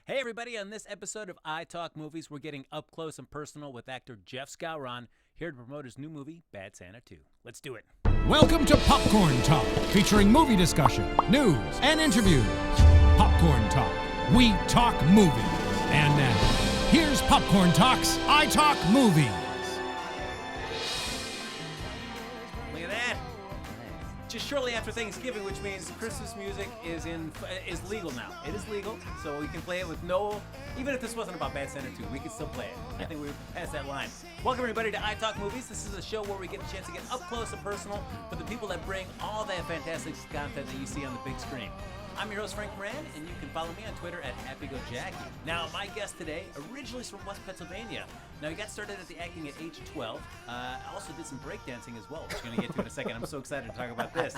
Hey everybody, on this episode of iTalk Movies, we're getting up close and personal with actor Jeff Skowron, here to promote his new movie, Bad Santa 2. Let's do it. Welcome to Popcorn Talk, featuring movie discussion, news, and interviews. Popcorn Talk, we talk movies. And now, here's Popcorn Talk's iTalk Movies. Look at that. Just shortly after Thanksgiving, which means Christmas music is legal now. It is legal, so we can play it with no... Even if this wasn't about Bad Santa 2, we can still play it. I think we're past that line. Welcome everybody to iTalk Movies. This is a show where we get the chance to get up close and personal with the people that bring all that fantastic content that you see on the big screen. I'm your host, Frank Moran, and you can follow me on Twitter at HappyGoJackie. Now, my guest today, originally is from West Pennsylvania. Now, he got started at the acting at age 12. Also did some breakdancing as well, which we're going to get to in a second. I'm so excited to talk about this.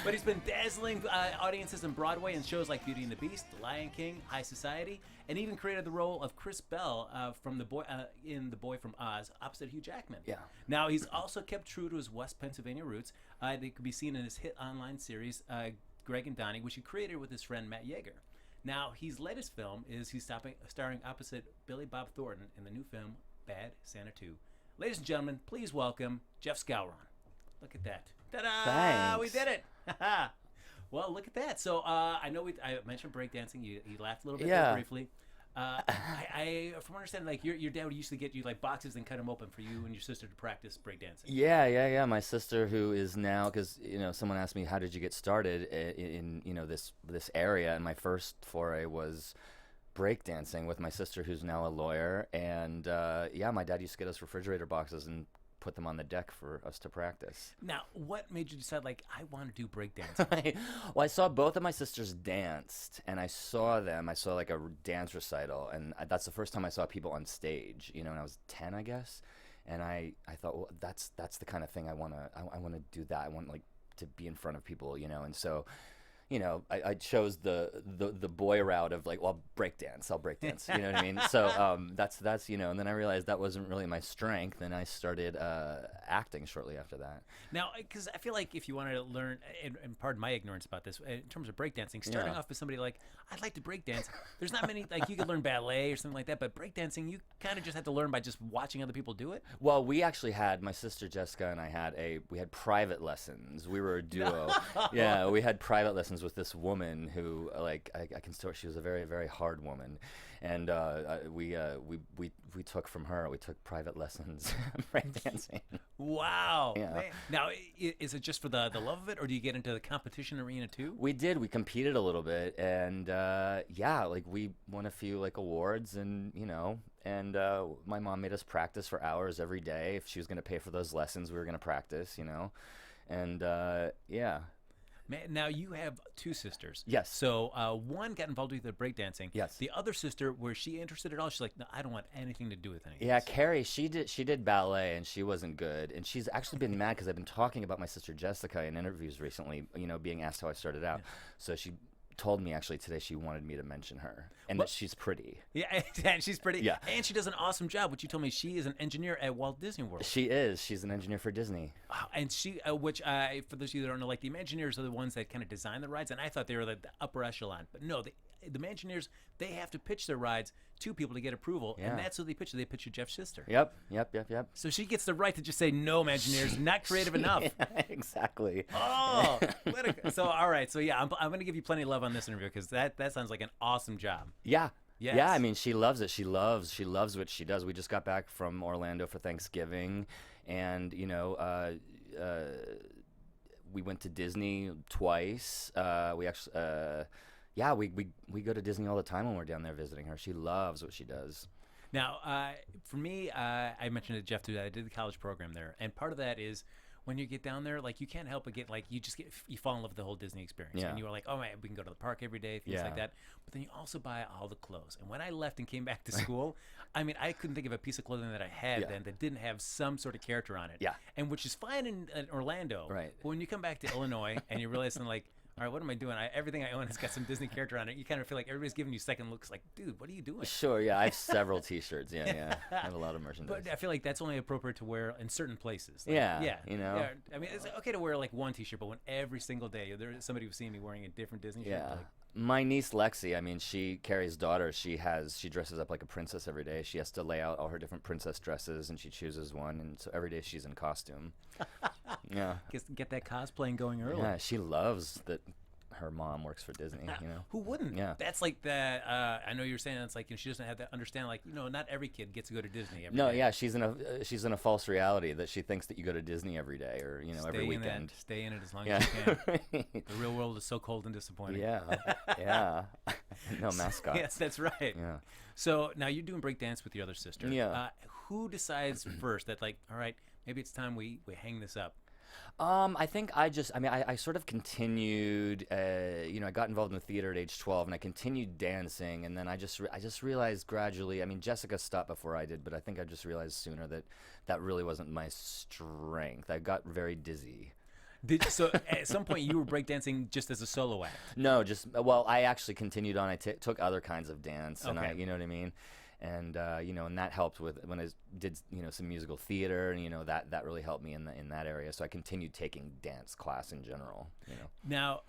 But he's been dazzling audiences in Broadway in shows like Beauty and the Beast, The Lion King, High Society, and even created the role of Chris Bell from in The Boy from Oz, opposite Hugh Jackman. Yeah. Now, he's also kept true to his West Pennsylvania roots. They could be seen in his hit online series, Greg and Donnie, which he created with his friend Matt Yeager. Now, his latest film is he's starring opposite Billy Bob Thornton in the new film Bad Santa 2. Ladies and gentlemen, please welcome Jeff Skowron. Look at that. Ta-da! Thanks. We did it! Well, look at that. So, I know I mentioned breakdancing. You laughed a little bit there briefly. I from understanding, like your dad used to get you like boxes and cut them open for you and your sister to practice breakdancing. Yeah. My sister, who is now, because someone asked me how did you get started in this area, and my first foray was breakdancing with my sister, who's now a lawyer, and my dad used to get us refrigerator boxes and put them on the deck for us to practice. Now, what made you decide, like, I want to do breakdancing? Well, I saw both of my sisters danced, and I saw like a dance recital, and that's the first time I saw people on stage, when I was 10, I guess. And I thought, well, that's the kind of thing I want to do that. I want, like, to be in front of people, and so... I chose the boy route of like, well, I'll breakdance. You know what I mean? So that's and then I realized that wasn't really my strength, and I started acting shortly after that. Now, because I feel like if you wanted to learn, and pardon my ignorance about this, in terms of breakdancing, starting off with somebody like, I'd like to breakdance, there's not many, like you could learn ballet or something like that, but breakdancing, you kind of just had to learn by just watching other people do it? Well, we actually had, my sister Jessica and I we had private lessons. We were a duo. Yeah, we had private lessons with this woman who, like, I can still, she was a very, very hard woman, and we took from her. We took private lessons breakdancing. Wow. Yeah. Man. Now, is it just for the love of it, or do you get into the competition arena too? We did. We competed a little bit, and like we won a few like awards, and my mom made us practice for hours every day. If she was going to pay for those lessons, we were going to practice, and yeah. Man, now you have two sisters. Yes. So one got involved with the breakdancing. Yes. The other sister, was she interested at all? She's like, no, I don't want anything to do with any of Yeah, this. Carrie, she did ballet, and she wasn't good. And she's actually been mad because I've been talking about my sister Jessica in interviews recently, being asked how I started out. Yeah. So she told me actually today she wanted me to mention her, and that she's pretty. Yeah, and she's pretty. Yeah. And she does an awesome job, which you told me she is an engineer at Walt Disney World. She is. She's an engineer for Disney. And she, which for those of you that don't know, like the Imagineers are the ones that kind of design the rides, and I thought they were like the upper echelon. But no, the Imagineers, they have to pitch their rides to people to get approval, and that's who they pitch. They pitch to Jeff's sister. Yep. So she gets the right to just say, no, Imagineers, not creative enough. Yeah, exactly. Oh, so all right. So yeah, I'm going to give you plenty of love on this interview because that sounds like an awesome job. Yeah. Yes. Yeah, I mean, she loves it. She loves what she does. We just got back from Orlando for Thanksgiving, and we went to Disney twice. We actually, we go to Disney all the time when we're down there visiting her. She loves what she does. Now, for me, I mentioned to Jeff too that I did the college program there, and part of that is when you get down there, like you can't help but get like you fall in love with the whole Disney experience, and you were like, oh man, we can go to the park every day, things like that. But then you also buy all the clothes. And when I left and came back to school, I mean, I couldn't think of a piece of clothing that I had then that didn't have some sort of character on it. Yeah. And which is fine in Orlando. Right. But when you come back to Illinois and you realize something like, all right, what am I doing? Everything I own has got some Disney character on it. You kind of feel like everybody's giving you second looks like, dude, what are you doing? Sure, yeah. I have several T-shirts. Yeah. I have a lot of merchandise. But I feel like that's only appropriate to wear in certain places. Like, Yeah. Yeah. I mean, it's okay to wear like one T-shirt, but when every single day there's somebody who's seeing me wearing a different Disney shirt, like, My niece Lexi, I mean, Carrie's daughter, she dresses up like a princess every day. She has to lay out all her different princess dresses, and she chooses one, and so every day she's in costume. Yeah. Get that cosplaying going early. Yeah, she loves that her mom works for Disney, you know. Who wouldn't? Yeah. That's like that. I know you're saying it's like she doesn't have to understand. Like not every kid gets to go to Disney every day. Yeah, she's in a false reality that she thinks that you go to Disney every day or every weekend. Stay in it as long as you can. The real world is so cold and disappointing. Yeah. No mascots. Yes, that's right. Yeah. So now you're doing breakdance with your other sister. Yeah. Who decides first that like, all right, maybe it's time we hang this up? I think I sort of continued, I got involved in the theater at age 12 and I continued dancing, and then I just realized gradually, I mean, Jessica stopped before I did, but I think I just realized sooner that really wasn't my strength. I got very dizzy. So at some point you were breakdancing just as a solo act? No, I actually continued on. I took other kinds of dance, and Okay. you know what I mean? And and that helped with when I did some musical theater, and that really helped me in that area. So I continued taking dance class in general. Now,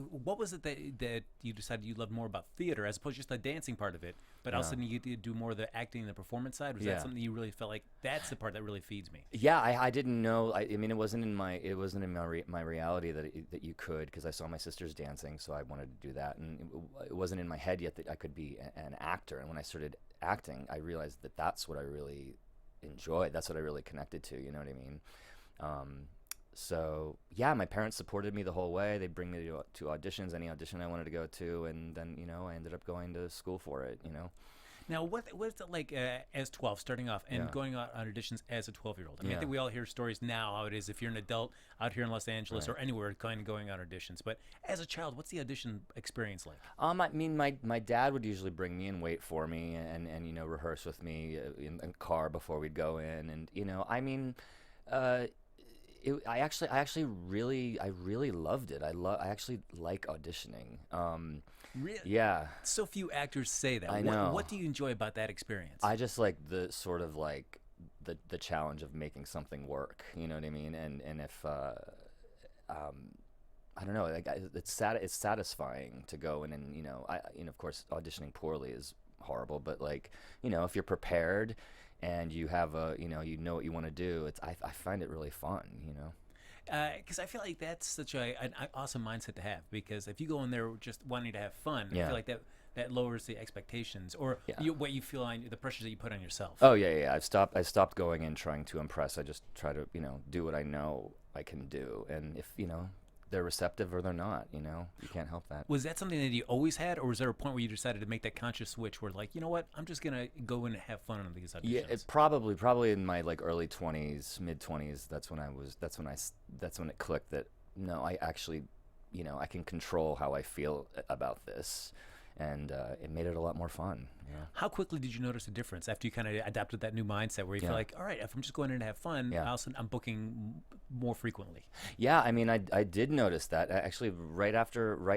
what was it that you decided you loved more about theater as opposed to just the dancing part of it, but all of a sudden you did do more of the acting and the performance side? Was that something you really felt like that's the part that really feeds me? Yeah, I didn't know. I mean, it wasn't in my my reality that you could, because I saw my sisters dancing, so I wanted to do that, and it wasn't in my head yet that I could be an actor. And when I started acting, I realized that that's what I really enjoyed. That's what I really connected to. You know what I mean? So yeah, my parents supported me the whole way. They'd bring me to auditions, any audition I wanted to go to, and then I ended up going to school for it. Now, what's it like as 12, starting off and going on auditions as a 12-year-old? I mean, I think we all hear stories now how it is if you're an adult out here in Los Angeles or anywhere, kind of going on auditions. But as a child, what's the audition experience like? I mean, my dad would usually bring me and wait for me, and rehearse with me in the car before we'd go in, and I mean, I actually really loved it. I actually like auditioning. Really? Yeah. So few actors say that. I know. What do you enjoy about that experience? I just like the sort of like the challenge of making something work. You know what I mean? And if I don't know, like it's satisfying to go in and of course auditioning poorly is horrible, but like if you're prepared and you have you know what you want to do, I find it really fun. Because I feel like that's such an awesome mindset to have. Because if you go in there just wanting to have fun, I feel like that lowers the expectations or what you feel on the pressures that you put on yourself. Oh yeah. I stopped going in trying to impress. I just try to do what I know I can do, and if they're receptive or they're not, you can't help that. Was that something that you always had, or was there a point where you decided to make that conscious switch where like, you know what, I'm just gonna go in and have fun on these auditions? Yeah, it probably in my like early 20s, mid 20s. That's when it clicked that no, I actually, I can control how I feel about this, and it made it a lot more fun. Yeah. How quickly did you notice a difference after you kind of adapted that new mindset where you feel like, all right, if I'm just going in to have fun, also I'm booking more frequently? Yeah, I mean, I did notice that actually right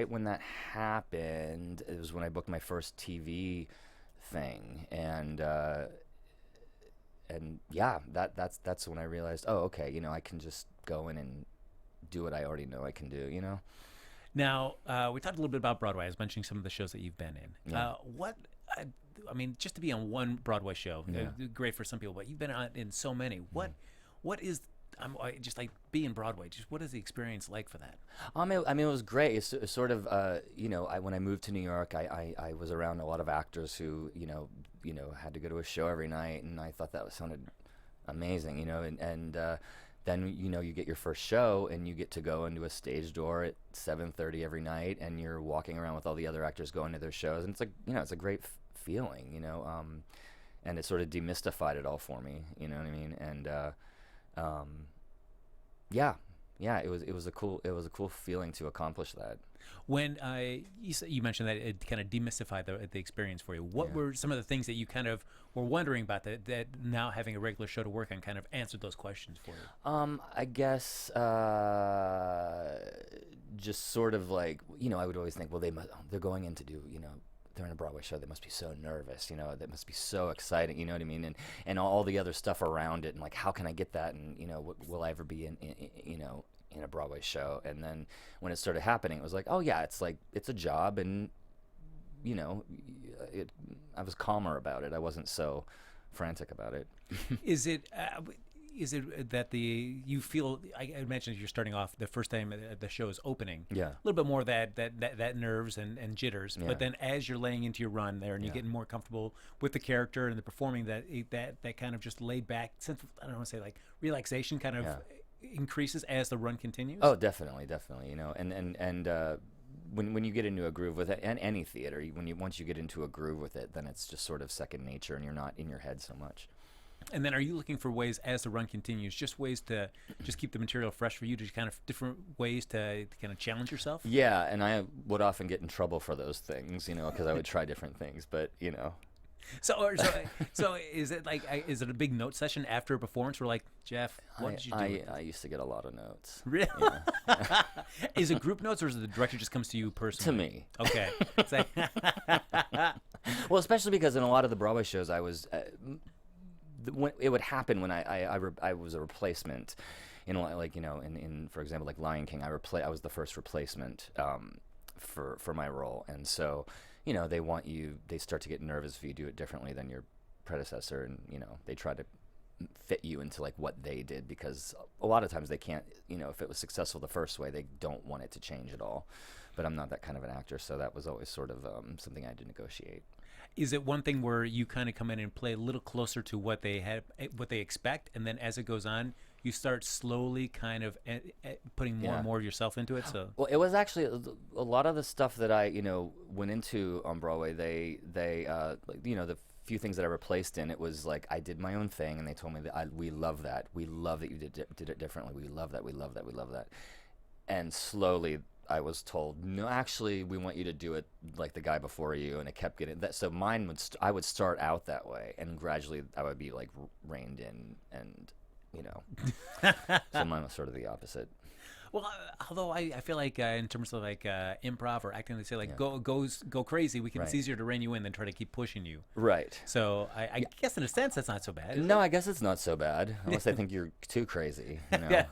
when that happened. It was when I booked my first TV thing, and yeah, that's when I realized, oh, okay, I can just go in and do what I already know I can do. Now, we talked a little bit about Broadway. I was mentioning some of the shows that you've been in. Yeah. I mean, just to be on one Broadway show, great for some people, but you've been in so many. What is, just like being Broadway, just what is the experience like for that? I mean, it was great. It's sort of, when I moved to New York, I was around a lot of actors who, had to go to a show every night, and I thought that sounded amazing, and then you get your first show and you get to go into a stage door at 7:30 every night, and you're walking around with all the other actors going to their shows, and it's like it's a great feeling, and it sort of demystified it all for me, you know what I mean? And it was a cool feeling to accomplish that. When you mentioned that it kind of demystified the experience for you, what were some of the things that you kind of were wondering about that now having a regular show to work on kind of answered those questions for you? I guess just sort of like, I would always think, well, they're going in to do, they're in a Broadway show, they must be so nervous, that must be so exciting, you know what I mean? And all the other stuff around it, and like, how can I get that? And, will I ever be in a Broadway show? And then when it started happening, it was like, oh yeah, it's like, it's a job, and you know, I was calmer about it. I wasn't so frantic about it. Is it that you feel? I mentioned you're starting off the first time the show is opening. Yeah. A little bit more of that nerves and jitters. Yeah. But then as you're laying into your run there and you're getting more comfortable with the character and the performing, that kind of just laid back sense of, I don't want to say like relaxation kind of increases as the run continues. Oh, definitely. You know, and when you get into a groove with it, and any theater, once you get into a groove with it, then it's just sort of second nature, and you're not in your head so much. And then are you looking for ways as the run continues, just ways to just keep the material fresh for you, to kind of different ways to kind of challenge yourself? Yeah, and I would often get in trouble for those things, you know, because I would try different things, but, you know. So is it like, is it a big note session after a performance? We're like, Jeff, what did you do? I used to get a lot of notes. Really? Yeah. Is it group notes, or is it the director just comes to you personally? To me. Okay. It's like Well, especially because in a lot of the Broadway shows, I was... when it would happen when I was a replacement, in like, you know, in for example, like Lion King, I was the first replacement for my role, and so, you know, they start to get nervous if you do it differently than your predecessor, and, you know, they try to fit you into like what they did, because a lot of times they can't, you know, if it was successful the first way, they don't want it to change at all. But I'm not that kind of an actor, so that was always sort of something I had to negotiate. Is it one thing where you kind of come in and play a little closer to what they expect, and then as it goes on, you start slowly kind of putting more and more of yourself into it? So, well, it was actually a lot of the stuff that I, you know, went into on Broadway. They you know, the few things that I replaced in, it was like I did my own thing, and they told me that we love that. We love that you did it differently. We love that. We love that. We love that. And slowly, I was told, no, actually, we want you to do it like the guy before you, and it kept getting that. So mine I would start out that way, and gradually I would be like reined in, and, you know, so mine was sort of the opposite. Well, although I feel like in terms of like improv or acting, they say like go crazy. It's easier to rein you in than try to keep pushing you. Right. So I guess in a sense that's not so bad. No, I guess it's not so bad, unless I think you're too crazy. You know? Yeah.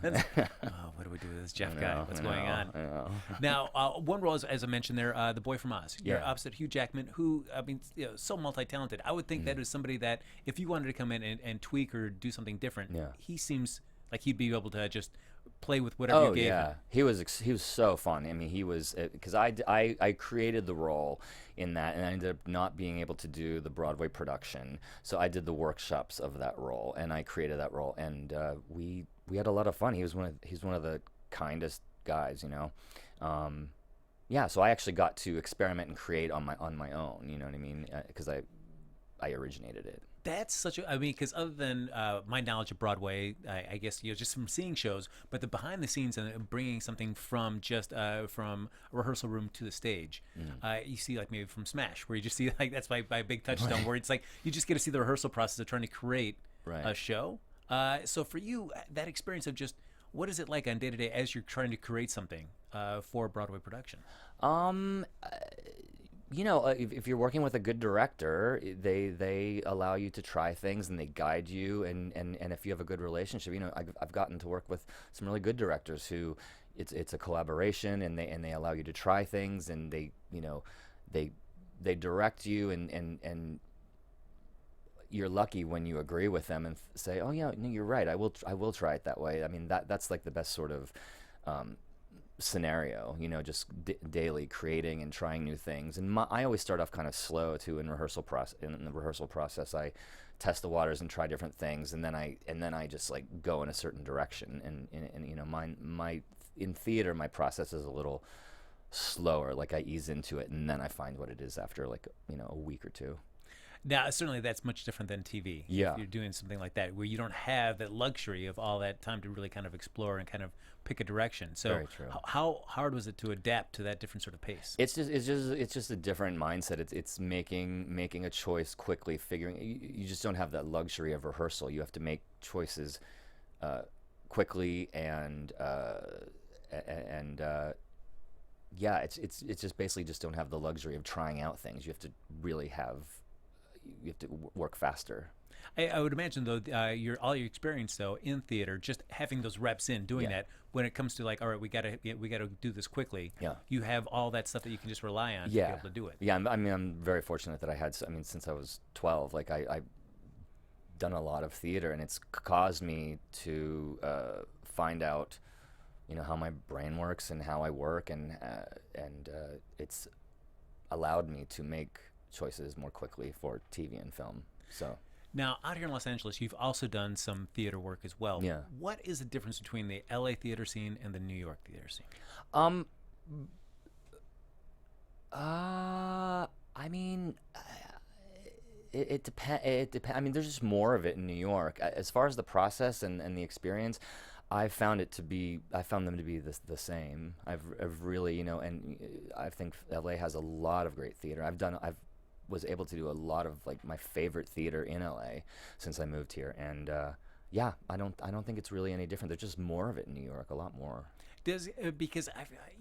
Oh, what do we do with this Jeff guy? What's going on? I know. Now, one role, as I mentioned there, the boy from Oz. You're opposite Hugh Jackman, who, I mean, you know, so multi-talented. I would think that is somebody that if you wanted to come in and tweak or do something different, he seems like he'd be able to just play with whatever you gave him. He was so fun. I mean, he was, because I created the role in that, and I ended up not being able to do the Broadway production, so I did the workshops of that role, and I created that role, and we had a lot of fun. He's one of the kindest guys, you know. So I actually got to experiment and create on my own, you know what I mean? Because I originated it. That's such a, I mean, because other than my knowledge of Broadway, I guess, you know, just from seeing shows, but the behind the scenes and bringing something from just from a rehearsal room to the stage, you see like maybe from Smash, where you just see like, that's my big touchstone, where it's like you just get to see the rehearsal process of trying to create a show. So for you, that experience of just, what is it like on day to day as you're trying to create something for a Broadway production? You know, if you're working with a good director, they allow you to try things, and they guide you, and if you have a good relationship, you know, I've gotten to work with some really good directors who it's a collaboration, and they allow you to try things, and they, you know, they direct you, and you're lucky when you agree with them and say, oh yeah, no, you're right, I will try it that way. I mean, that's like the best sort of scenario, you know, just daily creating and trying new things. And I always start off kind of slow too in the rehearsal process. I test the waters and try different things, and then I just like go in a certain direction. And you know, my in theater, my process is a little slower. Like I ease into it, and then I find what it is after like, you know, a week or two. Now, certainly that's much different than TV. Yeah. If you're doing something like that, where you don't have that luxury of all that time to really kind of explore and kind of pick a direction. So Very true. How hard was it to adapt to that different sort of pace? It's just a different mindset. It's making a choice quickly, figuring, you just don't have that luxury of rehearsal. You have to make choices quickly, and it's just basically just don't have the luxury of trying out things. You have to really have, you have to work faster. I would imagine though, all your experience though in theater, just having those reps in doing that. When it comes to like, all right, we gotta do this quickly. Yeah. You have all that stuff that you can just rely on to be able to do it. Yeah, I'm very fortunate that I had. I mean, since I was 12, like I've done a lot of theater, and it's caused me to find out, how my brain works and how I work, and it's allowed me to make choices more quickly for TV and film. So. Now, out here in Los Angeles, you've also done some theater work as well. Yeah. What is the difference between the LA theater scene and the New York theater scene? I mean, it depends. I mean, there's just more of it in New York. As far as the process and the experience, I found them to be the same. I've really, and I think LA has a lot of great theater. I've was able to do a lot of like my favorite theater in LA since I moved here, and I don't think it's really any different. There's just more of it in New York, a lot more. Because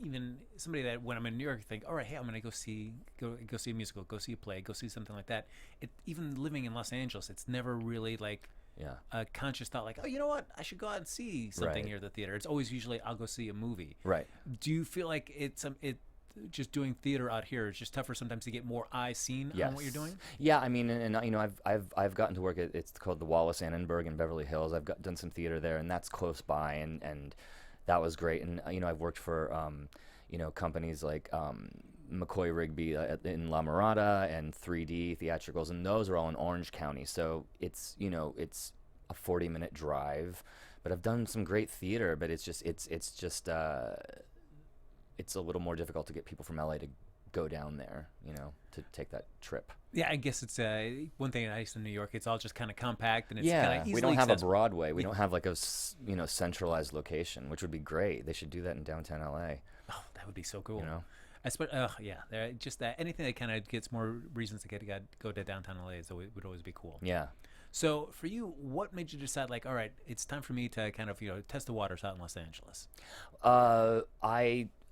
even somebody that when I'm in New York think, all right, hey, I'm gonna go see a musical, go see a play, go see something like that. Even living in Los Angeles, it's never really like a conscious thought like, oh, you know what, I should go out and see something here at the theater. It's always usually I'll go see a movie. Right. Do you feel like just doing theater out here is just tougher sometimes to get more eyes seen on what you're doing? Yeah, I mean, and I've gotten to work at, it's called the Wallace Annenberg in Beverly Hills. I've done some theater there, and that's close by, and that was great. And I've worked for companies like McCoy Rigby in La Mirada and 3D Theatricals, and those are all in Orange County. So it's a 40-minute drive. But I've done some great theater, but it's just it's a little more difficult to get people from LA to go down there, to take that trip. Yeah, I guess it's one thing nice in New York. It's all just kind of compact, and it's kind of easily we don't have accessible. a Broadway. We don't have like a centralized location, which would be great. They should do that in downtown LA. Oh, that would be so cool. Just anything that kind of gets more reasons to go to downtown LA would always be cool. Yeah. So for you, what made you decide like, all right, it's time for me to kind of test the waters out in Los Angeles?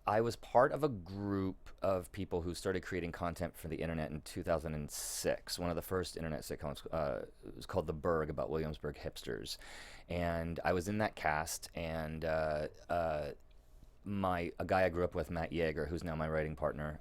I was part of a group of people who started creating content for the internet in 2006. One of the first internet sitcoms was called The Berg, about Williamsburg hipsters. And I was in that cast, and a guy I grew up with, Matt Yeager, who's now my writing partner,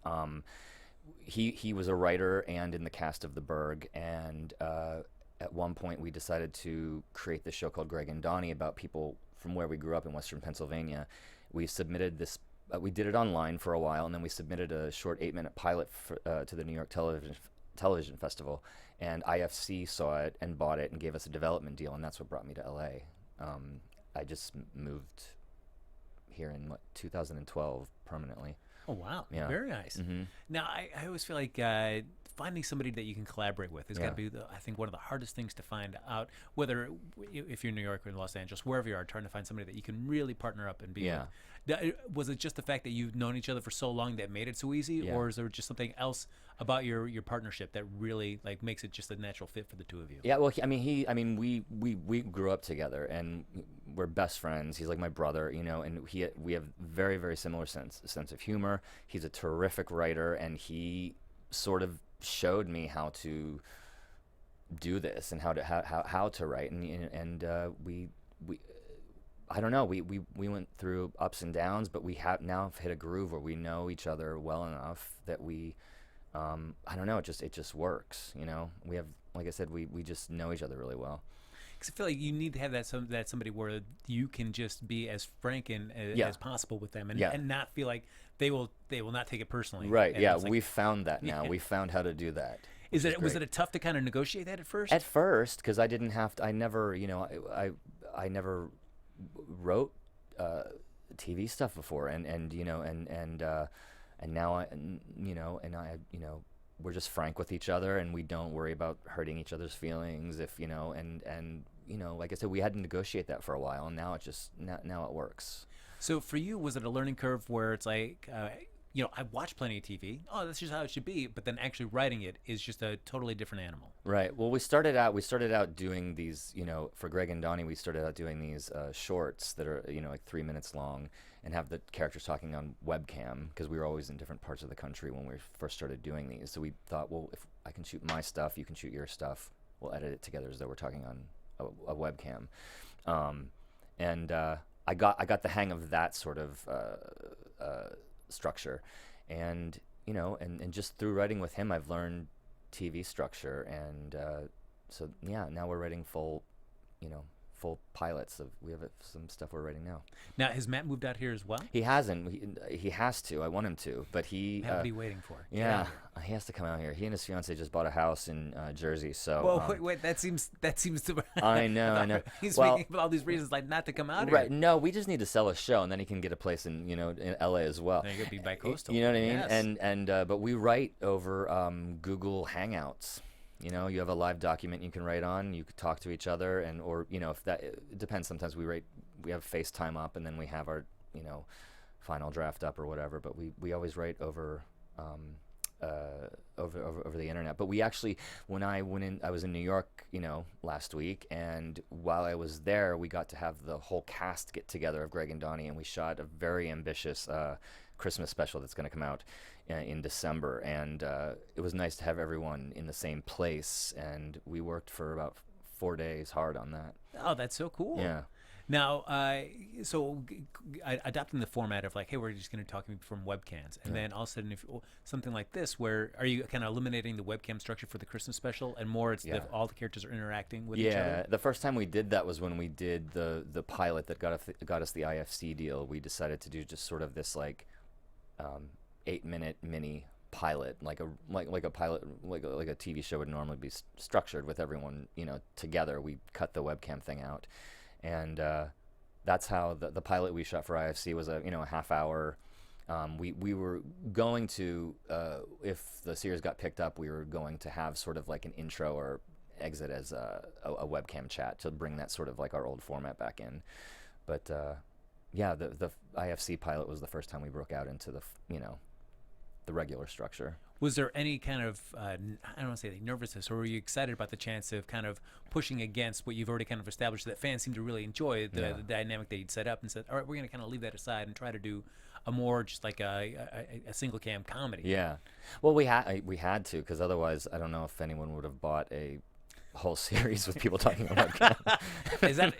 he was a writer and in the cast of The Berg. And at one point we decided to create this show called Greg and Donnie about people from where we grew up in Western Pennsylvania. We submitted this. We did it online for a while, and then we submitted a short 8-minute pilot to the New York Television Festival, and IFC saw it and bought it and gave us a development deal, and that's what brought me to LA. I just moved here in 2012 permanently. Oh wow! Yeah. Very nice. Mm-hmm. Now I always feel like finding somebody that you can collaborate with has got to be, I think, one of the hardest things to find out. Whether if you're in New York or in Los Angeles, wherever you are, trying to find somebody that you can really partner up and be with. Was it just the fact that you've known each other for so long that made it so easy, or is there just something else about your partnership that really like makes it just a natural fit for the two of you? Yeah, well, we grew up together, and we're best friends. He's like my brother, and we have very, very similar sense of humor. He's a terrific writer, and he sort of showed me how to do this and how to write, and we I don't know, we went through ups and downs, but we have now hit a groove where we know each other well enough that we I don't know, it just works. We have, like I said, we just know each other really well. Because I feel like you need to have that somebody where you can just be as frank and as possible with them, and not feel like they will not take it personally. Right. And yeah, we found that now. Yeah. We found how to do that. Was it tough to kind of negotiate that at first? At first, because I didn't have to. I never, I never wrote TV stuff before, and now I we're just frank with each other, and we don't worry about hurting each other's feelings. If like I said, we had to negotiate that for a while, and now now it works. So for you, was it a learning curve where it's like, I watch plenty of TV. Oh, that's just how it should be. But then actually writing it is just a totally different animal. Right. Well, we started out doing these, for Greg and Donnie, we started out doing these shorts that are, like 3 minutes long, and have the characters talking on webcam, because we were always in different parts of the country when we first started doing these. So we thought, well, if I can shoot my stuff, you can shoot your stuff. we'll edit it together as though we're talking on a webcam. And I got the hang of that sort of structure, and and just through writing with him, I've learned TV structure, and so now we're writing full pilots. We have some stuff we're writing now. Now, has Matt moved out here as well? He hasn't. He has to. I want him to, but he. What are you waiting for? Yeah, he has to come out here. He and his fiance just bought a house in Jersey. So. Well, wait. That seems to. I know. He's speaking of all these reasons like not to come out here. Right. No, we just need to sell a show, and then he can get a place in in LA as well. Then you could be bi-coastal. You know what I mean? Yes. And but we write over Google Hangouts. You have a live document you can write on. You could talk to each other, or if that, it depends. Sometimes we have FaceTime up, and then we have our final draft up or whatever. But we always write over over the internet. But we actually, when I was in New York, last week, and while I was there, we got to have the whole cast get together of Greg and Donnie, and we shot a very ambitious Christmas special that's going to come out in December, and it was nice to have everyone in the same place, and we worked for about 4 days hard on that. Oh, that's so cool. Yeah. Now, adopting the format of like, hey, we're just going to talk from webcams, and then all of a sudden, if something like this, where are you kind of eliminating the webcam structure for the Christmas special, and more it's all the characters are interacting with each other? Yeah, the first time we did that was when we did the pilot that got us the IFC deal. We decided to do just sort of this like 8-minute mini pilot, like a pilot, like a TV show would normally be structured with everyone together. We cut the webcam thing out. And that's how the pilot we shot for IFC was a half hour. We were going to, if the series got picked up, we were going to have sort of like an intro or exit as a webcam chat to bring that sort of like our old format back in. But the IFC pilot was the first time we broke out into the regular structure. Was there any kind of, I don't want to say nervousness, or were you excited about the chance of kind of pushing against what you've already kind of established that fans seem to really enjoy, the dynamic that you'd set up, and said, all right, we're going to kind of leave that aside and try to do a more just like a single cam comedy? Yeah. Well, we had to, because otherwise I don't know if anyone would have bought a whole series with people talking about webcam. Is that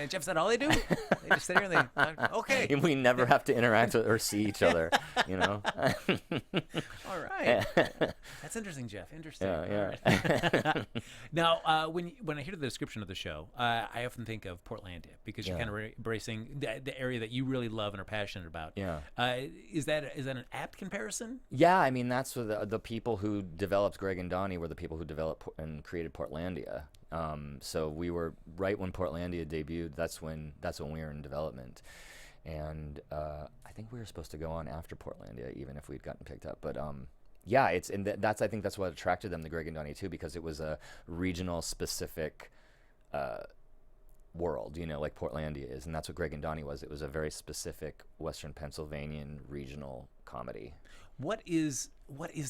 Jeff? Is that all they do? They just sit here and they okay. And we never have to interact with or see each other. All right. That's interesting, Jeff. Interesting. Yeah. Right. Now, when I hear the description of the show, I often think of Portlandia, because you're kind of embracing the area that you really love and are passionate about. Yeah. Is that an apt comparison? Yeah, I mean that's what the people who developed Greg and Donnie were the people who developed and created Portlandia. So we were right when Portlandia debuted. That's when we were in development, and I think we were supposed to go on after Portlandia, even if we'd gotten picked up. But I think that's what attracted them to Greg and Donnie too, because it was a regional specific world, like Portlandia is, and that's what Greg and Donnie was. It was a very specific Western Pennsylvanian regional comedy. What is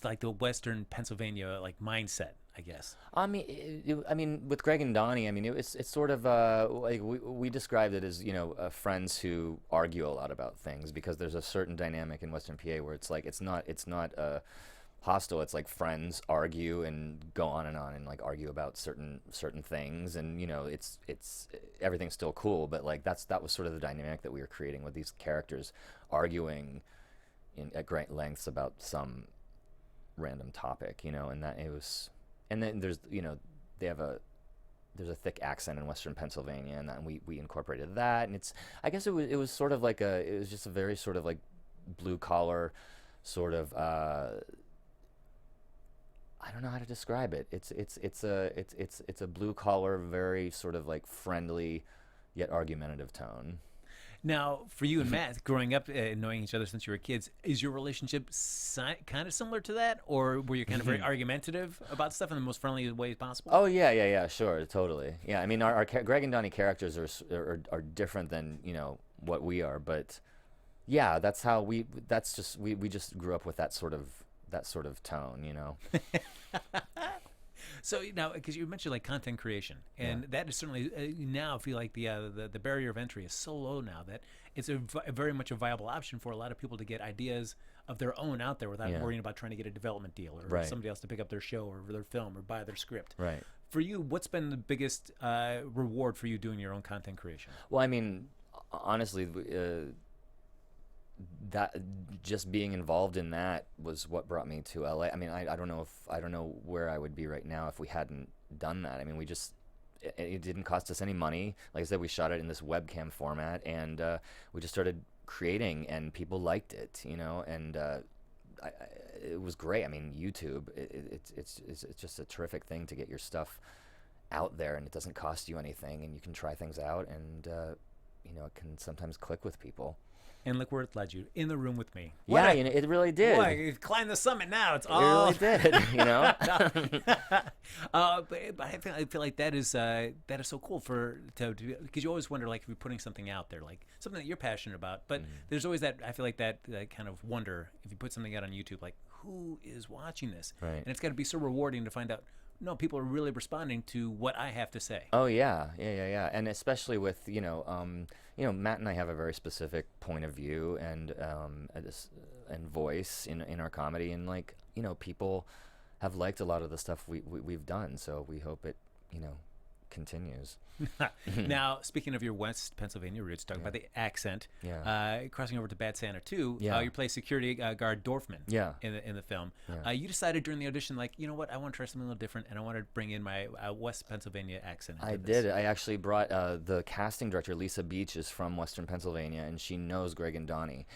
like the Western Pennsylvania like mindset, I guess? I mean, with Greg and Donnie, I mean, it's sort of like we described it as friends who argue a lot about things, because there's a certain dynamic in Western PA where it's like it's not hostile. It's like friends argue and go on and like argue about certain things, and it's everything's still cool, but like that was sort of the dynamic that we were creating with these characters arguing at great lengths about some random topic, and that it was. And then there's there's a thick accent in Western Pennsylvania, and we incorporated that, and I guess it was sort of like it was just a very sort of like blue collar sort of I don't know how to describe it. It's a blue collar, very sort of like friendly yet argumentative tone. Now, for you and Matt, growing up and knowing each other since you were kids, is your relationship kind of similar to that, or were you kind of very argumentative about stuff in the most friendly way possible? Oh yeah, sure, totally. Yeah, I mean, our Greg and Donnie characters are different than what we are, but yeah, that's how we just grew up with that sort of tone, So now, because you mentioned like content creation, and that is certainly now I feel like the barrier of entry is so low now that it's very much a viable option for a lot of people to get ideas of their own out there without worrying about trying to get a development deal or somebody else to pick up their show or their film or buy their script. Right. For you, what's been the biggest reward for you doing your own content creation? Well, I mean, honestly, that just being involved in that was what brought me to LA. I mean, I don't know where I would be right now if we hadn't done that. I mean, it didn't cost us any money. Like I said, we shot it in this webcam format, and we just started creating, and people liked it, and it was great. I mean, YouTube, it's just a terrific thing to get your stuff out there, and it doesn't cost you anything, and you can try things out, and it can sometimes click with people. And look where it led you, in the room with me. Yeah, it really did. Boy, you've climbed the summit now. It really did, But I feel like that is so cool because you always wonder, like, if you're putting something out there, like something that you're passionate about. But there's always that, I feel like that kind of wonder, if you put something out on YouTube, like, who is watching this? Right. And it's got to be so rewarding to find out, no, people are really responding to what I have to say. Oh yeah, and especially with Matt and I have a very specific point of view and voice in our comedy, and people have liked a lot of the stuff we've done, so we hope it continues. Now, speaking of your West Pennsylvania roots, talking about the accent, crossing over to Bad Santa 2, you play security guard Dorfman in the film. You decided during the audition, like, you know what, I want to try something a little different, and I want to bring in my West Pennsylvania accent. I did. I actually brought the casting director, Lisa Beach, is from Western Pennsylvania, and she knows Greg and Donnie.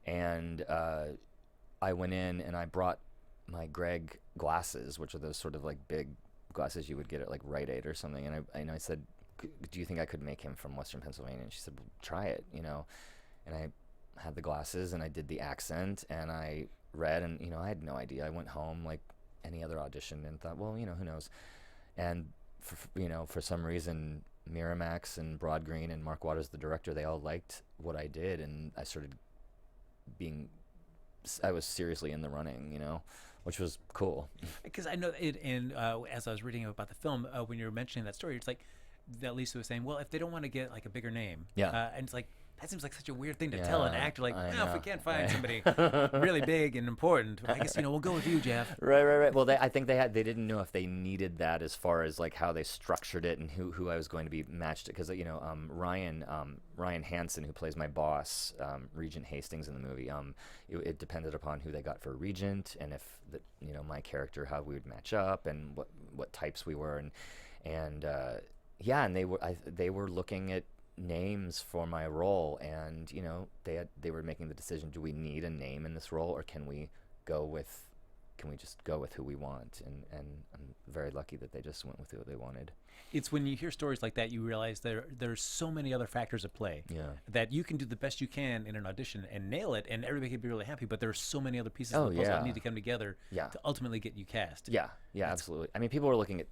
And I went in and I brought my Greg glasses, which are those sort of like big glasses you would get at like Rite Aid or something, and I said, do you think I could make him from Western Pennsylvania? And she said, well, try it, and I had the glasses and I did the accent and I read, and I had no idea. I went home like any other audition and thought, well, who knows. And for some reason, Miramax and Broad Green and Mark Waters, the director, they all liked what I did, and I was seriously in the running, which was cool. Because I know it, and as I was reading about the film, when you were mentioning that story, it's like that Lisa was saying, well, if they don't want to get like a bigger name, and it's like, that seems like such a weird thing to tell an actor, like, if we can't find somebody really big and important, I guess we'll go with you, Jeff. Right. Well, I think they didn't know if they needed that as far as like how they structured it and who I was going to be matched, because Ryan Hansen, who plays my boss, Regent Hastings in the movie, it depended upon who they got for Regent, and if my character, how we would match up, and what types we were, and they were looking at names for my role, and they were making the decision, do we need a name in this role, or can we just go with who we want, and I'm very lucky that they just went with who they wanted. It's when you hear stories like that, you realize there's so many other factors at play, that you can do the best you can in an audition and nail it, and everybody can be really happy, but there are so many other pieces of the puzzle that need to come together to ultimately get you cast. Absolutely. I mean, people are looking at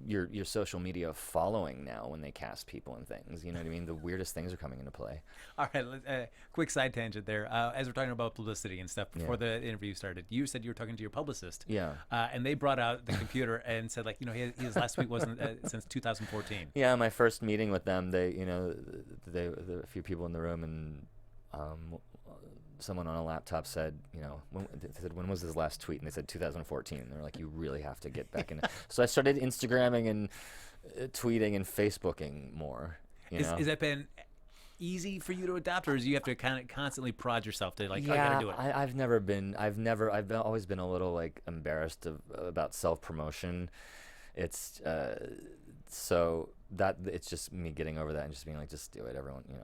your social media following now when they cast people and things. You know what I mean? The weirdest things are coming into play. All right, quick side tangent there. As we're talking about publicity and stuff before the interview started, you said you were talking to your publicist. And they brought out the computer and said, like, his last tweet wasn't since 2014. Yeah, my first meeting with them, they a few people in the room, and someone on a laptop said, when was his last tweet? And they said 2014. They're like, you really have to get back in. So I started Instagramming and tweeting and Facebooking more. Has that been easy for you to adopt, or do you have to kind of constantly prod yourself to like, I gotta do it? I've always been a little like embarrassed about self-promotion. It's so that it's just me getting over that and just being like, just do it, everyone. You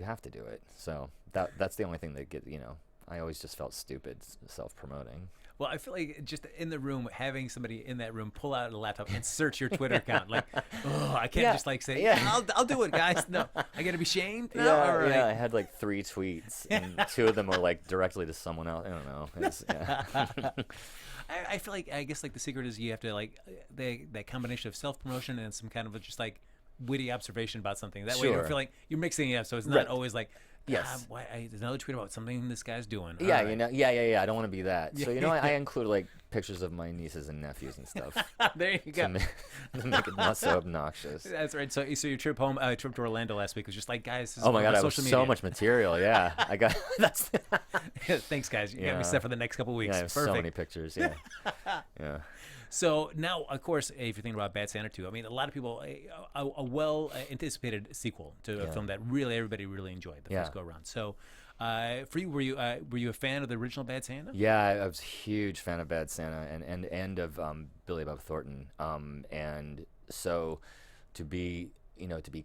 have to do it. So that's the only thing that I always just felt stupid self-promoting. Well, I feel like just in the room, having somebody in that room pull out a laptop and search your Twitter account, like, I can't just like say, I'll do it, guys. No, I got to be shamed now? I had like 3 tweets, and 2 of them were like directly to someone else. I don't know. I feel like, I guess like the secret is you have to like that combination of self-promotion and some kind of just like witty observation about something. That way you don't feel like you're mixing it up, so it's not always like, there's another tweet about something this guy's doing. I don't want to be that. So I include like pictures of my nieces and nephews and stuff. There you go. To make it not so obnoxious. That's right. So your trip to Orlando last week was just like, guys. This is Oh my God, I have social so media. much material. Yeah, I got that's. Thanks, guys. You got me set for the next couple weeks. Yeah, I have Perfect. so many pictures. Yeah, yeah. So now, of course, if you're thinking about Bad Santa 2, I mean, a lot of people, a well anticipated sequel to a film that really everybody really enjoyed the first go around. So, for you, were you a fan of the original Bad Santa? Yeah, I was a huge fan of Bad Santa and of Billy Bob Thornton. And so to be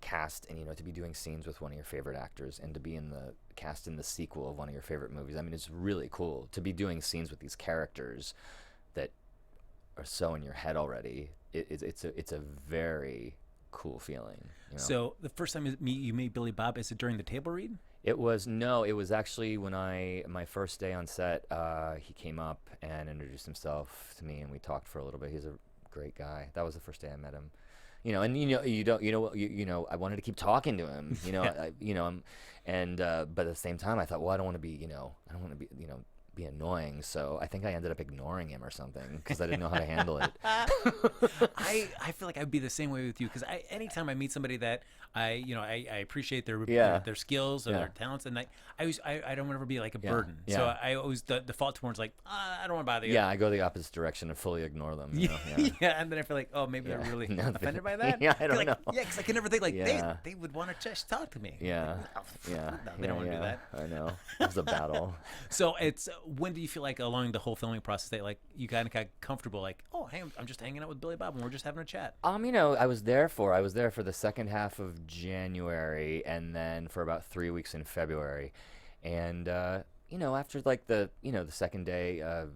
cast and to be doing scenes with one of your favorite actors and to be cast in the sequel of one of your favorite movies. I mean, it's really cool to be doing scenes with these characters that are so in your head already. It's a very cool feeling. So the first time you meet Billy Bob, is it during the table read? It was actually when my first day on set. He came up and introduced himself to me, and we talked for a little bit. He's a great guy. That was the first day I met him. I wanted to keep talking to him. But at the same time, I thought, well, I don't want to be be annoying, so I think I ended up ignoring him or something because I didn't know how to handle it. I feel like I'd be the same way with you because anytime I meet somebody that I appreciate their skills or their talents, and I don't want to be like a burden. Yeah. So I always default towards like I don't want to bother you. Yeah, I go the opposite direction and fully ignore them. Yeah, and then I feel like maybe they're really offended by that. Yeah, I don't know. Yeah, because I can never think like they would want to just talk to me. Yeah, No, they don't want to do that. I know. It was a battle. So it's when do you feel like along the whole filming process that like you kind of got comfortable like hey, I'm just hanging out with Billy Bob and we're just having a chat? I was there for the second half of January and then for about 3 weeks in February, and after like the second day of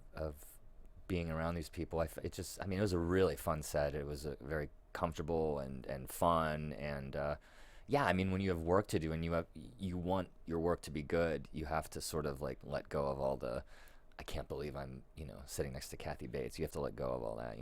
being around these people, it was a really fun set. It was very comfortable and fun, and when you have work to do and you want your work to be good, you have to sort of like let go of all the I can't believe I'm sitting next to Kathy Bates. You have to let go of all that.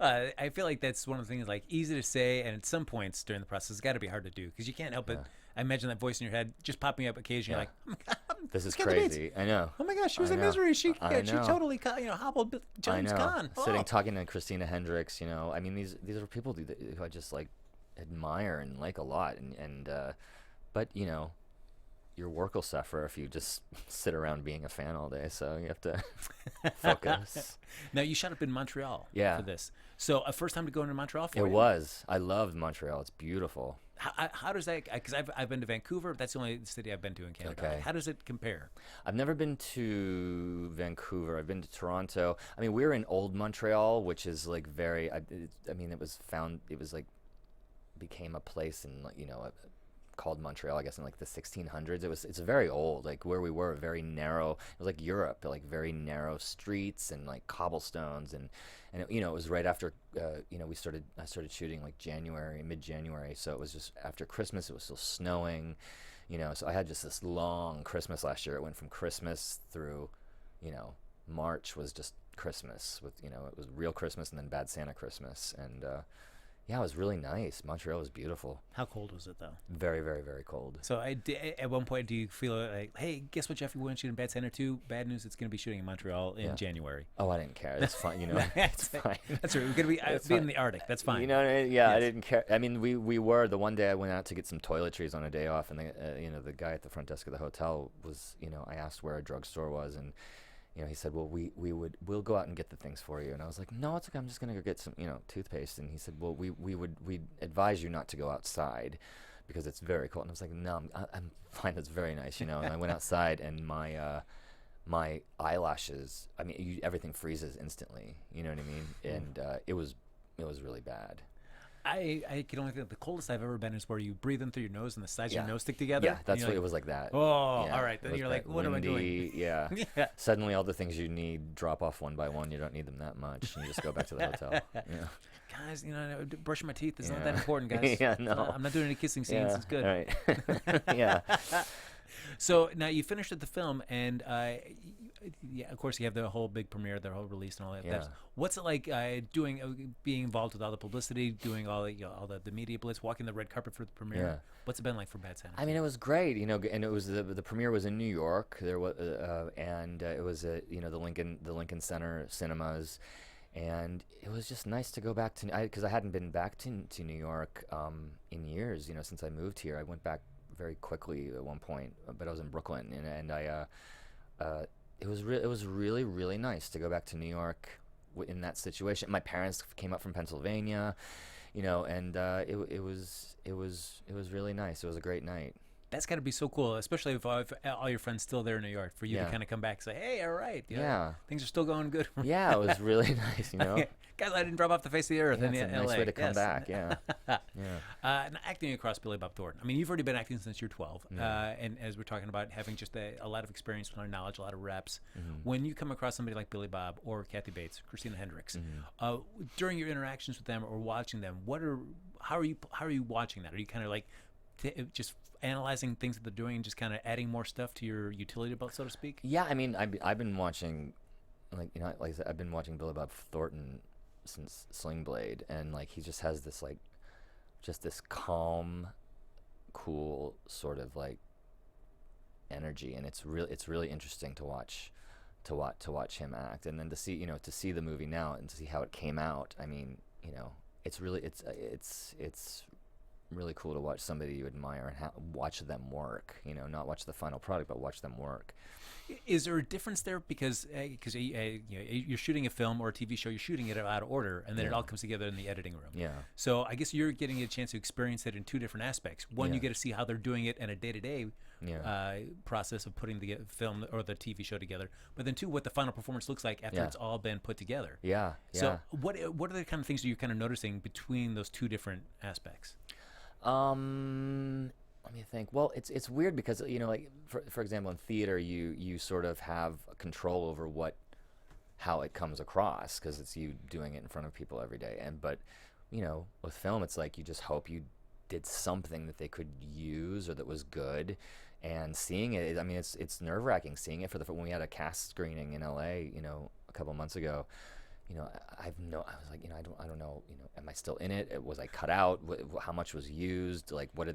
I feel like that's one of the things like easy to say, and at some points during the process it's got to be hard to do because you can't help it. I imagine that voice in your head just popping up occasionally like, oh my God, this is Kathy crazy. Bates. I know. Oh my gosh, she was in Misery. She totally hobbled Jones Con. Sitting talking to Christina Hendricks. These are people who I just like admire and like a lot, but your work will suffer if you just sit around being a fan all day. So you have to focus. Now you shot up in Montreal for this. So a first time to go into Montreal for you? It was. I loved Montreal. It's beautiful. How does that? Because I've been to Vancouver. That's the only city I've been to in Canada. Okay. How does it compare? I've never been to Vancouver. I've been to Toronto. I mean, we were in Old Montreal, which is like very. Became a place in called Montreal, I guess, in like the 1600s. It's very old, like where we were, very narrow. It was like Europe, like very narrow streets and like cobblestones, and it was right after I started shooting like mid-January, so it was just after Christmas. It was still snowing, so I had just this long Christmas last year. It went from Christmas through, March was just Christmas with it was real Christmas and then Bad Santa Christmas, and it was really nice. Montreal was beautiful. How cold was it, though? Very, very, very cold. So at one point, do you feel like, hey, guess what, Jeff? We went shooting Bad Santa 2. Bad news, it's going to be shooting in Montreal in January. Oh, I didn't care. That's fine. It's fine. That's right. We're going to be in the Arctic. That's fine. I didn't care. I mean, we were. The one day I went out to get some toiletries on a day off, and the guy at the front desk of the hotel was, I asked where a drugstore was, and he said, well, we'll go out and get the things for you. And I was like, no, it's okay. I'm just going to go get some, toothpaste. And he said, well, we'd advise you not to go outside because it's very cold. And I was like, no, I'm fine. That's very nice, And I went outside and my eyelashes, everything freezes instantly. You know what I mean? And it was really bad. I can only think the coldest I've ever been is where you breathe in through your nose and the sides of your nose stick together. Yeah, that's what it was like that. Oh, yeah, all right. Then you're like, what am I doing? Yeah. Suddenly all the things you need drop off one by one. You don't need them that much. You just go back to the hotel. Yeah. Guys, brushing my teeth is not that important, guys. Yeah, no. I'm not doing any kissing scenes. It's good. Right. Yeah. So now you finished the film, and yeah, of course, you have the whole big premiere, the whole release, and all that. Yeah. What's it like being involved with all the publicity, doing all the media blitz, walking the red carpet for the premiere? Yeah. What's it been like for Bad Santa? I mean, it was great, and it was the premiere was in New York. There was, and it was at the Lincoln Center Cinemas, and it was just nice to go back to because I hadn't been back to New York in years. Since I moved here, I went back very quickly at one point, but I was in Brooklyn, and it was really, really nice to go back to New York in that situation. My parents came up from Pennsylvania, and it was really nice. It was a great night. That's got to be so cool, especially if all your friends still there in New York, for you to kind of come back and say, hey, all right. Yeah. Things are still going good. Yeah, it was really nice, Guys, I didn't drop off the face of the earth in it's a LA. nice way to come back, yeah. And acting across Billy Bob Thornton. I mean, you've already been acting since you're 12. And as we're talking about having just a lot of experience, a lot of knowledge, a lot of reps. When you come across somebody like Billy Bob or Kathy Bates, Christina Hendricks, during your interactions with them or watching them, how are you watching that? Are you kind of like just analyzing things that they're doing and just kind of adding more stuff to your utility belt, so to speak? Yeah, I mean, I've been watching, like I said, I've been watching Billy Bob Thornton since Sling Blade, and like he just has this just this calm, cool sort of like energy, and it's really interesting to watch him act, and then to see the movie now and to see how it came out. I mean, it's really cool to watch somebody you admire and watch them work. Not watch the final product, but watch them work. Is there a difference there because you're shooting a film or a TV show, you're shooting it out of order, and then it all comes together in the editing room. Yeah. So I guess you're getting a chance to experience it in two different aspects. One, you get to see how they're doing it in a day-to-day process of putting the film or the TV show together. But then two, what the final performance looks like after it's all been put together. Yeah. So what are the kind of things that you're kind of noticing between those two different aspects? Let me think. Well, it's weird because like for example, in theater, you sort of have control over how it comes across because it's you doing it in front of people every day. But with film, it's like you just hope you did something that they could use or that was good. And seeing it, I mean, it's nerve-wracking seeing it when we had a cast screening in LA, a couple months ago. I was like, I don't know, am I still in it? Was I cut out? How much was used? Like, what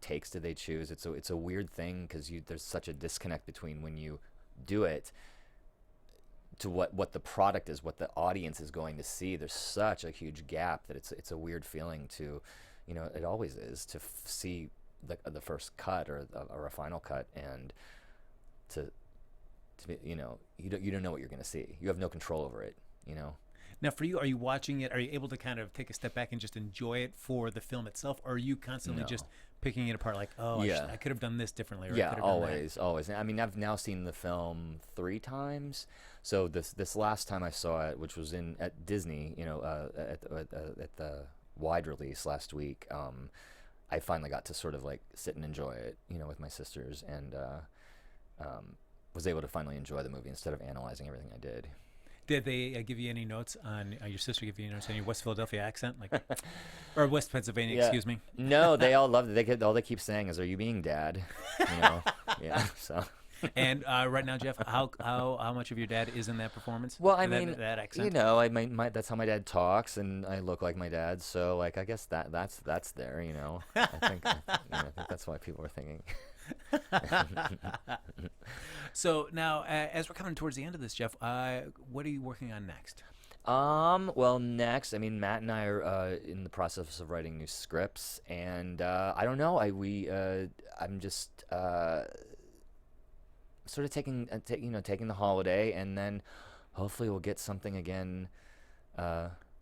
takes did they choose? It's a weird thing because there's such a disconnect between when you do it to what the product is, what the audience is going to see. There's such a huge gap that it's a weird feeling to, it always is to see the first cut or a final cut and to be, you don't know what you're going to see. You have no control over it. Now, for you, are you watching it? Are you able to kind of take a step back and just enjoy it for the film itself, or are you constantly just picking it apart, like, I could have done this differently? Or I could have always. I mean, I've now seen the film 3 times. So this last time I saw it, which was at Disney, at the wide release last week, I finally got to sort of like sit and enjoy it, with my sisters, and was able to finally enjoy the movie instead of analyzing everything I did. Did they give you any notes on your sister? Give you any notes on your West Philadelphia accent, or West Pennsylvania? Yeah. Excuse me. No, they all loved it. All they keep saying is, "Are you being dad?" Yeah. So. And right now, Jeff, how much of your dad is in that performance? Well, I mean, that accent? that's how my dad talks, and I look like my dad. So, like, I guess that's there. I think that's why people are thinking. So now, as we're coming towards the end of this, Jeff, what are you working on next? Well, next, I mean, Matt and I are in the process of writing new scripts, and I don't know. I'm just sort of taking the holiday, and then hopefully we'll get something again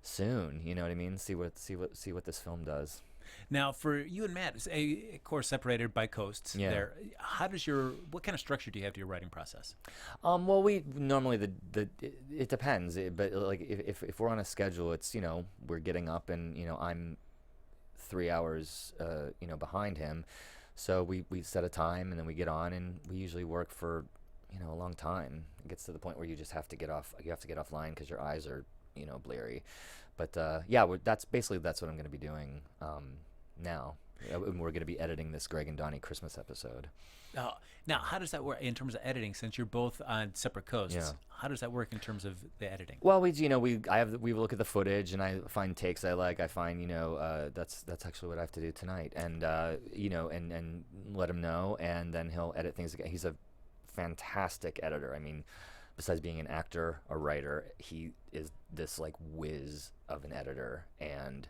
soon. You know what I mean? See what this film does. Now, for you and Matt, of course, separated by coasts. Yeah. There, what kind of structure do you have to your writing process? Well, we normally it depends, but like if we're on a schedule, it's we're getting up and I'm 3 hours behind him, so we set a time and then we get on and we usually work for a long time. It gets to the point where you just have to get off. You have to get offline because your eyes are bleary. But that's what I'm going to be doing now. We're going to be editing this Greg and Donnie Christmas episode. Now, how does that work in terms of editing? Since you're both on separate coasts, Yeah. how does that work in terms of the editing? Well, we look at the footage, and I find takes I like. I find that's actually what I have to do tonight, and and let him know, and then he'll edit things again. He's a fantastic editor. I mean, besides being an actor, a writer, he is this like whiz of an editor, and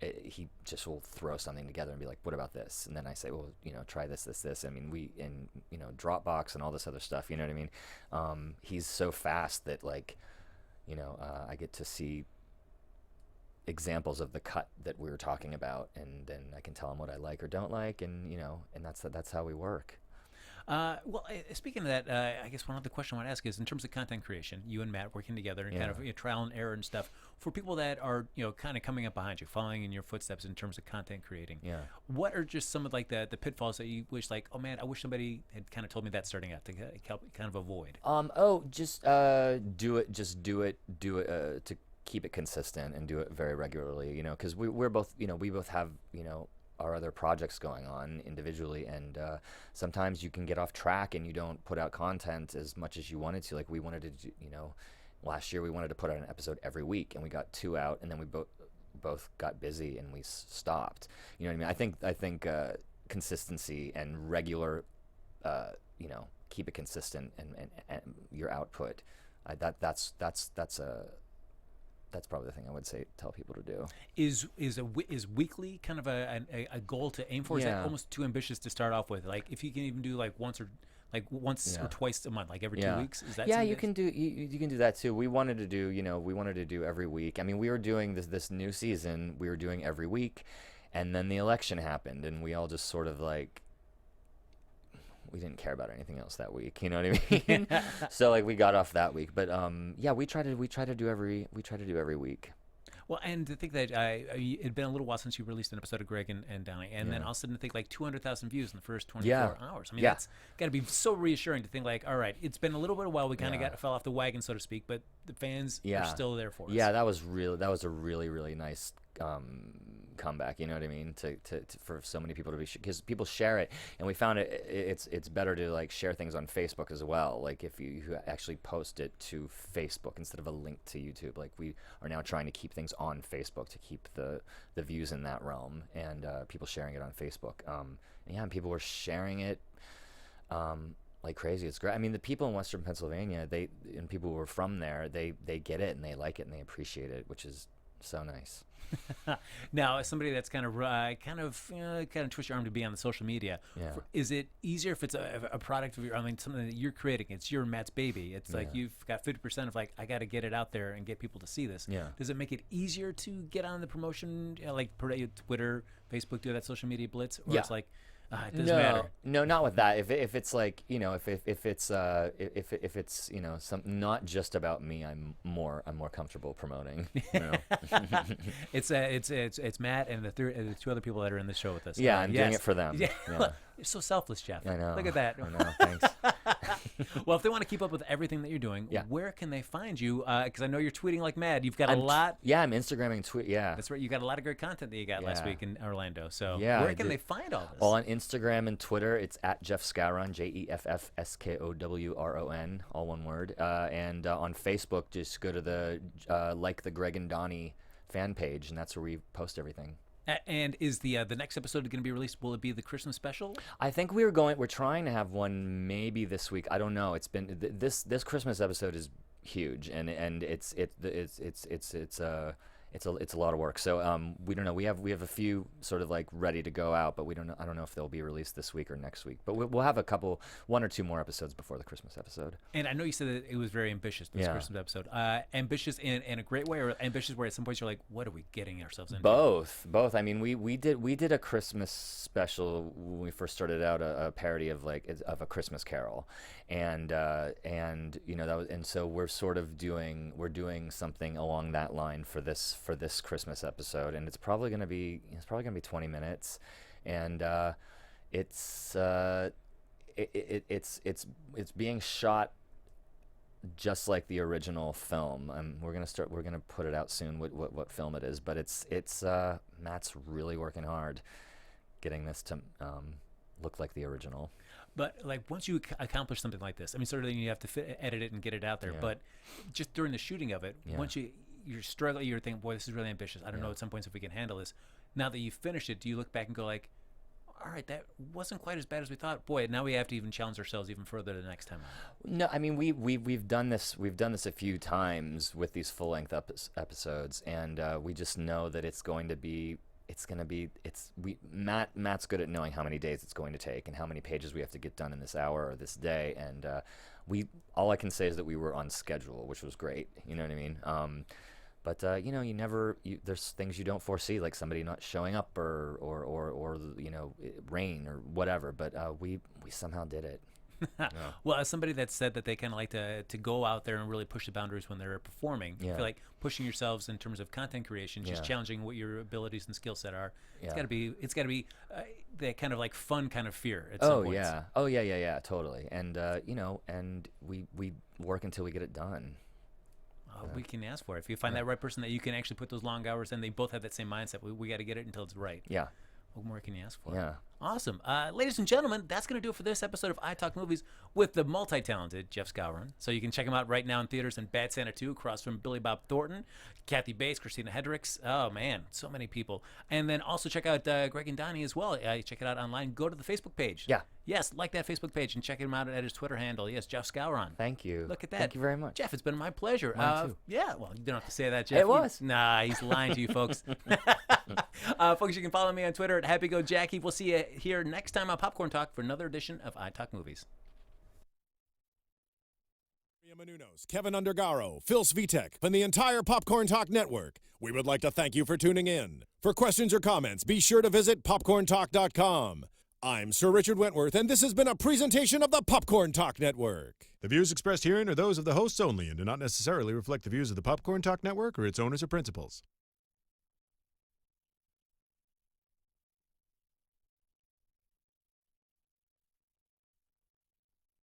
he just will throw something together and be like, what about this? And then I say, well, try this. I mean, Dropbox and all this other stuff, you know what I mean? He's so fast that like, I get to see examples of the cut that we were talking about, and then I can tell him what I like or don't like, and and that's how we work. Well, speaking of that, I guess one other question I want to ask is in terms of content creation, you and Matt working together and kind of trial and error and stuff. For people that are kind of coming up behind you, following in your footsteps in terms of content creating, what are just some of like the pitfalls that you wish, like, oh man, I wish somebody had kind of told me that starting out to help kind of avoid? Just do it to keep it consistent and do it very regularly. Because we're both we both have our other projects going on individually, and sometimes you can get off track and you don't put out content as much as you wanted to. Like we wanted to do, last year we wanted to put out an episode every week, and we got 2 out, and then we both got busy and we stopped. You know what I mean? I think consistency and regular, keep it consistent and your output. That's probably the thing I would tell people to do. Is weekly kind of a goal to aim for? Is that almost too ambitious to start off with? Like if you can even do like once or twice a month, like every 2 weeks. Is that you can do you can do that too. We wanted to do every week. I mean, we were doing this new season. We were doing every week, and then the election happened, and we all just sort of like. We didn't care about anything else that week, you know what I mean? So like we got off that week, but we try to do every week. Well, and to think that it'd been a little while since you released an episode of Greg and Donnie, and then all of a sudden to think like 200,000 views in the first 24 hours. I mean, that's got to be so reassuring to think like, all right, it's been a little bit of a while. We kind of fell off the wagon, so to speak, but the fans are still there for us. Yeah, that was a really, really nice comeback, you know what I mean, to for so many people to be, because people share it, and we found it's better to like share things on Facebook as well. Like if you actually post it to Facebook instead of a link to YouTube. Like we are now trying to keep things on Facebook to keep the views in that realm, and people sharing it on Facebook. And people were sharing it like crazy. It's great. I mean, the people in Western Pennsylvania, and people who were from there, they get it and they like it and they appreciate it, which is so nice. Now, as somebody that's kind of twist your arm to be on the social media, is it easier if it's a product of something that you're creating? It's your Matt's baby. It's like you've got 50% of like, I got to get it out there and get people to see this. Yeah. Does it make it easier to get on the promotion, like Twitter, Facebook, do that social media blitz, or it's like? It doesn't matter. No, not with that. If it's like if it's some not just about me, I'm more comfortable promoting. It's Matt and the 2 other people that are in the show with us. Yeah, I'm doing it for them. Yeah. You're so selfless, Jeff. I know. Look at that. I know. Thanks. Well, if they want to keep up with everything that you're doing, where can they find you? Because I know you're tweeting like mad. You've got a lot. I'm Instagramming, That's right. You got a lot of great content that you got last week in Orlando. So where can they find all this? All on Instagram and Twitter. It's at Jeff Skowron, JeffSkowron, all one word. And on Facebook, just go to the like the Greg and Donnie fan page, and that's where we post everything. And is the next episode going to be released? Will it be the Christmas special? I think we're trying to have one maybe this week. I don't know. It's been this Christmas episode is huge, and it's a lot of work. So we don't know. We have a few sort of like ready to go out, but we don't know. I don't know if they'll be released this week or next week. But we'll have 1 or 2 more episodes before the Christmas episode. And I know you said that it was very ambitious, this Christmas episode. Ambitious in a great way, or ambitious where at some point you're like, what are we getting ourselves into? Both. I mean, we did a Christmas special when we first started out, a parody of a Christmas Carol, and that was, and so we're doing something along that line for this Christmas episode, and it's probably gonna be 20 minutes, and it's being shot just like the original film. We're gonna put it out soon what film it is, but it's Matt's really working hard, getting this to look like the original. But like once you accomplish something like this, I mean, certainly you have to edit it and get it out there. Yeah. But just during the shooting of it, Yeah. once you're struggling, you're thinking, boy, this is really ambitious. I don't know at some points if we can handle this. Now that you finish it, do you look back and go like, all right, that wasn't quite as bad as we thought. Boy, now we have to even challenge ourselves even further the next time. No, I mean we've done this a few times with these full length episodes, and we just know that Matt's good at knowing how many days it's going to take and how many pages we have to get done in this hour or this day, and all I can say is that we were on schedule, which was great. You know what I mean? But there's things you don't foresee, like somebody not showing up or rain or whatever. But we somehow did it. Yeah. Well, as somebody that said that they kind of like to go out there and really push the boundaries when they're performing, I feel like pushing yourselves in terms of content creation, just challenging what your abilities and skill set are. It's got to be that kind of like fun kind of fear at some points. Oh yeah, totally. And and we work until we get it done. We can ask for it. If you find that right person that you can actually put those long hours in, they both have that same mindset. We got to get it until it's right. Yeah. What more can you ask for? Yeah. Awesome. Ladies and gentlemen, that's going to do it for this episode of iTalk Movies with the multi-talented Jeff Skowron. So you can check him out right now in theaters in Bad Santa 2, across from Billy Bob Thornton, Kathy Bates, Christina Hendricks. Oh, man, so many people. And then also check out Greg and Donnie as well. Check it out online. Go to the Facebook page. Yeah. Yes, like that Facebook page and check him out at his Twitter handle. Yes, Jeff Skowron. Thank you. Look at that. Thank you very much. Jeff, it's been my pleasure. Mine too. Yeah, well, you don't have to say that, Jeff. It was. Nah, he's lying to you, folks. Folks, you can follow me on Twitter at HappyGoJackie. We'll see you here next time on Popcorn Talk for another edition of iTalk Movies. Menounos, Kevin Undergaro, Phil Svitek, and the entire Popcorn Talk Network. We would like to thank you for tuning in. For questions or comments, be sure to visit popcorntalk.com. I'm Sir Richard Wentworth, and this has been a presentation of the Popcorn Talk Network. The views expressed herein are those of the hosts only and do not necessarily reflect the views of the Popcorn Talk Network or its owners or principals.